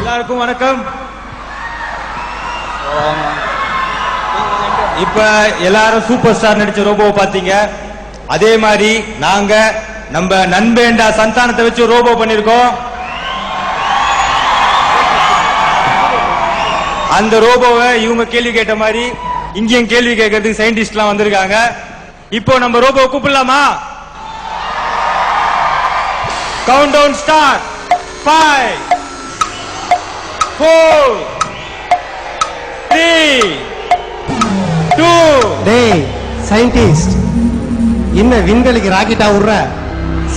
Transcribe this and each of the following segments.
எல்லாருக்கும் வணக்கம். இப்ப எல்லாரும் சூப்பர் ஸ்டார் நடிச்ச ரோபோவை பாத்தீங்க. அதே மாதிரி நாங்க நம்ம நண்பேண்டா சந்தானத்தை வச்சு ரோபோ பண்ணிருக்கோம். அந்த ரோபோவை இவங்க கேள்வி கேட்ட மாதிரி இங்கேயும் கேள்வி கேட்கறதுக்கு சயின்டிஸ்ட் எல்லாம் வந்திருக்காங்க. இப்போ நம்ம ரோபோவை கூப்பிடலாமா? Count down start. 5 4 3 2. டேய் சயின்டிஸ்ட், என்ன விண்வெளிக்கு ராக்கெட்டா விடுற?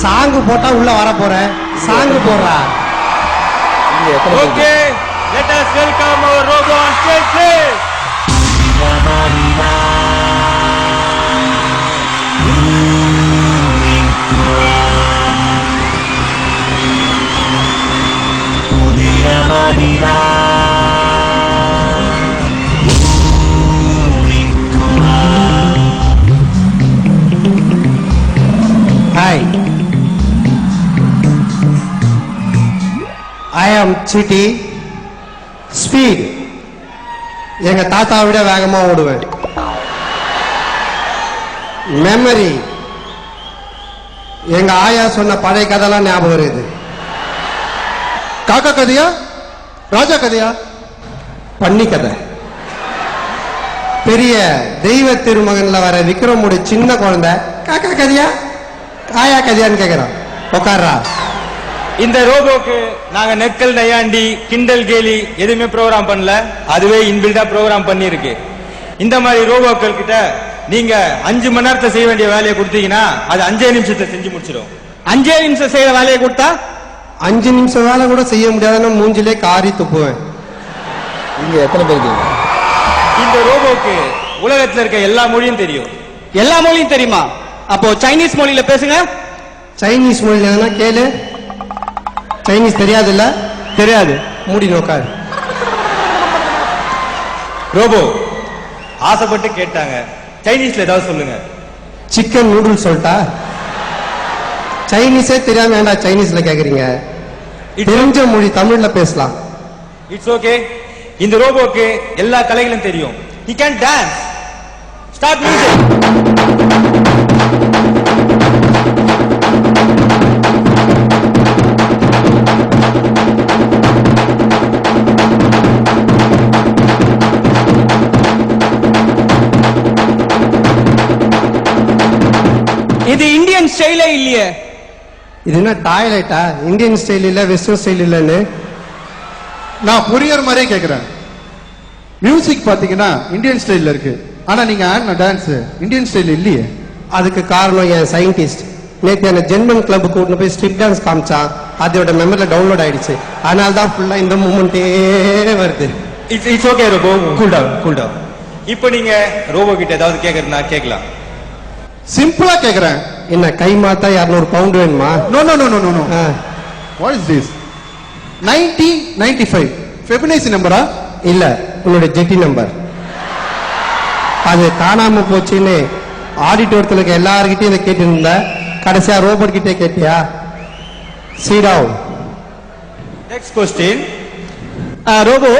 சாங்கு போட்டா உள்ள வர போற. சாங்கு போடுறா. Okay, let us welcome our robo on stage, please. Hi, I am Chitty. Speed. எங்க தாத்தாவை விட வேகமா ஓடுவேன். மெமரி. எங்க ஆயா சொன்ன பழைய கதைலாம் ஞாபகம் வருது. காக்கா கதையா ராஜா கதையா? பன்னி கதை. பெரிய தெய்வ திருமகன்ல வர விக்ரமுடைய சின்ன குழந்தை காக்கா கதையா ஆயா கதையான்னு கேக்குறான். உட்கார்றா. இந்த ரோபோக்கு நாங்க நெக்கல் நையாண்டி கிண்டல் கேலி எதுவுமே ப்ரோக்ராம் பண்ணல. அதுவே இன்பில்டா ப்ரோக்ராம் பண்ணிருக்கு. இந்த மாதிரி ரோபோக்கள் கிட்ட நீங்க 5 மணி நேரத்தை செய்ய வேண்டிய வேலையை கொடுத்தீங்கன்னா அது 5 நிமிஷத்தை செஞ்சு முடிச்சிடும். 5 நிமிஷம் செய்யற வேலையை கொடுத்தா 5 நிமிஷம் வேலை கூட செய்ய முடியாதுன்னு மூஞ்சிலே காரி துப்புவேன். இங்க எத்தனை பேருக்கு இந்த ரோபோக்கு உலகத்துல இருக்க எல்லா மொழியும் தெரியும். எல்லா மொழியும் தெரியுமா? அப்போ சைனீஸ் மொழியில பேசுங்க. சைனீஸ் மொழியில எதுனா கேளு. சைனீஸ் தெரியாது இல்ல? தெரியாது. மூடி நோக்காரு. ரோபோ ஆசைப்பட்டு கேட்டாங்க, சைனீஸ்ல ஏதாவது சொல்லுங்க. சிக்கன் நூடுல்ஸ் சொல்லிட்டா? சைனீஸே தெரியாம ஏன்டா சைனீஸ்ல கேக்குறீங்க? தெரிஞ்ச மொழி தமிழ்ல பேசலாம். It's okay. இந்த ரோபோக்கு எல்லா கலைகளும் தெரியும். he can dance. start music. இது இந்தியன் ஸ்டைலே இல்லையே. இது என்ன டாய்லெட்டா? இந்தியன் ஸ்டைல் இல்ல வெஸ்டர்ன் ஸ்டைல் இல்லன்னு நான் புரியற மாதிரியே கேக்குறேன். மியூசிக் பாத்தீங்கன்னா இந்தியன் ஸ்டைல்ல இருக்கு. ஆனா நீங்க ஆடின டான்ஸ் இந்தியன் ஸ்டைல் இல்லையே. அதுக்கு காரணம் என் சயின்டிஸ்ட். நேற்று என்ன ஜென்மன் கிளப் கூட்டிட்டு போய் ஸ்ட்ரிப் டான்ஸ் காமிச்சான். அதோட மெமரியில டவுன்லோட் ஆயிடுச்சு. அதனால தான் ஃபுல்லா இந்த மூமெண்டே வருது. It's okay robot, cool down. இப்போ நீங்க ரோபோ கிட்ட ஏதாவது கேக்குறதுனா கேட்கலாம். சிம்பிளா கேக்குறேன். என்ன கை மாத்தா 200 பவுண்ட் வேணுமா? No no no no no no. What is this? 9095 Fibonacci நம்பரா? இல்ல, உன்னோட ஜெட்டி நம்பர். அது காணாம போச்சுன்னு ஆடிட்டோரத்துல இருக்க எல்லார்கிட்டயும் இதை கேட்டு இருந்த. கடைசியா ரோபோட் கிட்டே கேட்டியா? சீடாவ். Next question. ரோபோ,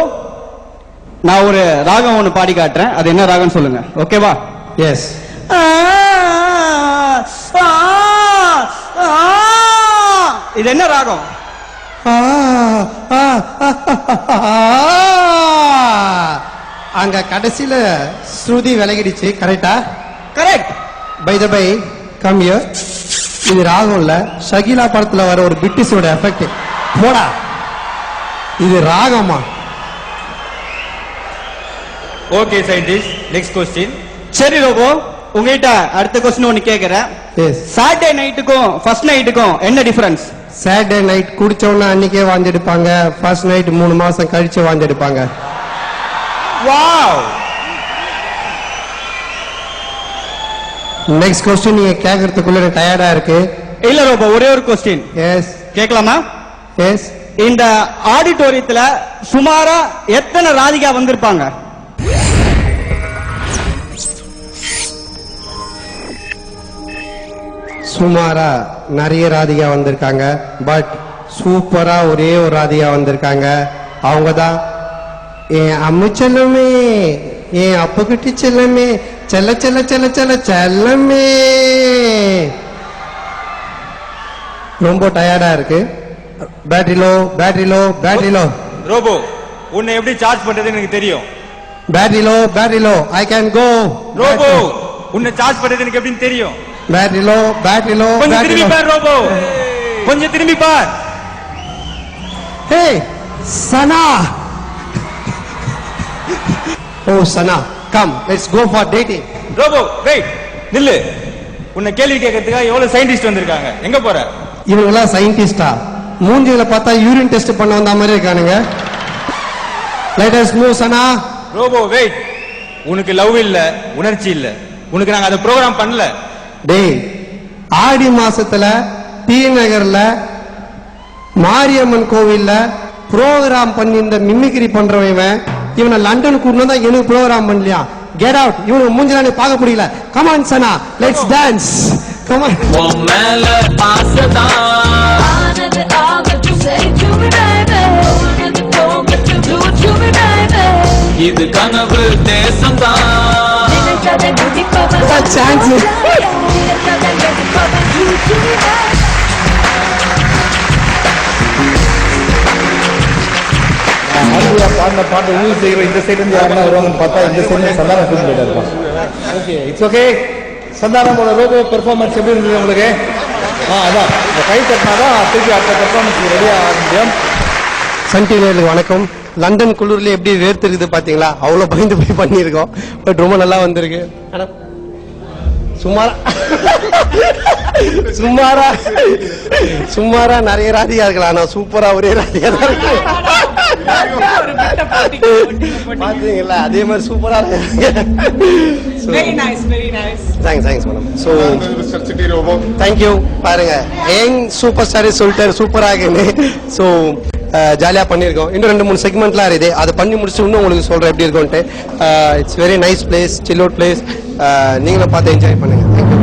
நான் ஒரு ராகம் ஒன்னு பாடி காட்டுறேன். அது என்ன ராகம் சொல்லுங்க. ஓகேவா? எஸ். இது என்ன ராகம்? அங்க கடைசியில ஸ்ருதி விலகிடுச்சு. கரெக்டா? Correct. By the by, come here. இது ராகம் இல்ல, ஷகிலா படத்துல வர ஒரு பிரிட்டிஷோட எஃபெக்ட். போடா, இது ராகமா? Okay scientist, next question. சரி ரோபோ, உங்ககிட்ட அடுத்த கொஸ்டின் ஒன்னு கேக்குறேன். சாட்டர்டே நைட்டுக்கும் ஃபர்ஸ்ட் நைட்டுக்கும் என்ன டிஃபரன்ஸ்? சாட்டர்டே நைட் குடிச்சவன அன்னைக்கே வாஞ்செடுப்பாங்க. ஃபர்ஸ்ட் நைட் 3 மாசம் கழிச்சு வாஞ்செடுப்பாங்க. வாவ். நெக்ஸ்ட் கொஸ்டின் நீங்க கேக்குறதுக்குள்ள டயர்டா இருக்கு. இல்ல ரோபோ, ஒரே ஒரு கொஸ்டின். எஸ். கேட்கலாமா? எஸ். இந்த ஆடிட்டோரியத்துல சுமாரா எத்தனை ராதிகா வந்திருப்பாங்க? சுமாரா நிறைய ராதிகா வந்திருக்காங்க. பட் சூப்பரா ஒரே ஒரு ராதிகா வந்திருக்காங்க. அவங்க தான் என் அம்மு செல்லமே, என் அப்புக்குட்டி செல்லமே, செல்ல செல்ல செல்ல செல்ல செல்லமே. ரொம்ப டயர்டா இருக்கு. Battery low, battery low, battery low. Robot, உன்னை எப்படி சார்ஜ் பண்றதுன்னு எனக்கு தெரியும். Battery low, battery low, I can go. Robot, உன்னை சார்ஜ் பண்றது எனக்கு எப்படின்னு தெரியும். பேட்டரி லோ, பேட்டரி லோ, கொஞ்சம் பேட்டரி திரும்பி லோ. பார் ரோபோ, கொஞ்சம் திரும்பி பார். Hey Sana. Oh Sana, come let's go for dating. Robot wait, நில்லு. உன்னை கேள்வி கேட்கறதுக்காக எவ்வளவு சயின்டிஸ்ட் வந்திருக்காங்க, எங்க போற? இவங்கெல்லாம் சயின்டிஸ்டா? மூஞ்சில பார்த்தா யூரின் டெஸ்ட் பண்ண வந்த மாதிரி இருக்கானுங்க. லெட் அஸ் மூவ் சனா. ரோபோ வெயிட், உனக்கு லவ் இல்ல, உணர்ச்சி இல்ல, உனக்கு நாங்க அதை ப்ரோகிராம் பண்ணல. டேய், ஆடி மாசத்துல டி நகர்ல மாரியம்மன் கோவில்ல ப்ரோகிராம் பண்ணி இந்த மிமிக்ரி பண்றவன் இவனை லண்டன் கூட்டினா எனக்கு ப்ரோகிராம் பண்ணலையா? Get out. இவனுக்கு மூஞ்சில பார்க்க முடியல. Come on Sana, let's dance. Come on. உன் மேல ஆசைதான் ஆனது ஆகட்டும், say to me baby. ஆனது போகட்டும், do it to me baby. இது கனவு தேசம்தான் நினைத்ததை முடிப்பவன் What a chance. நினைத்ததை எடுப்பவன் you to me baby. ஆந்தியா பாடின பாட்டு ஊர் செய்கிற இந்த சைடு இருந்து யாருன்னா வருவாங்கன்னு பார்த்தா இந்த சைடு சந்தானம் கூட்டு போயிட்டா இருப்பான். Okay, it's okay. சந்தானமோட ரோபோ பெர்ஃபார்மன்ஸ் எப்படி இருந்தது உங்களுக்கு? அதான் இந்த கை தட்டினாதான் திருப்பி அடுத்த பெர்ஃபார்மன்ஸ் ரெடியாக ஆக முடியும். சன் டிவிக்கு வணக்கம். லண்டன் குளிர்ல எப்படி வேர்த்திருக்குது பாத்தீங்களா? அவ்வளவு பயந்து போய் பண்ணியிருக்கோம். பட் ரொம்ப நல்லா வந்திருக்கு. சுமாரா சுமாரா சுமாரா நிறைய ராதிகா இருக்கலாம். ஆனா சூப்பரா ஒரே ராதிகா தான் இருக்கு. பாத்தீங்களா? அதே மாதிரி சூப்பரா Very nice, very nice. Thanks madam. So thank you. பாருங்க, ஏங் சூப்பர் ஸ்டாரே சொல்லிட்டாரு சூப்பராகுன்னு. ஸோ ஜாலியாக பண்ணியிருக்கோம். இன்னும் 2-3 செக்மெண்ட்லாம் இருக்குது. அதை பண்ணி முடிச்சு இன்னும் உங்களுக்கு சொல்கிறேன் எப்படி இருக்கும்ட்டு. It's very nice place, chill out place. நீங்களும் பார்த்து என்ஜாய் பண்ணுங்க. தேங்க்யூ.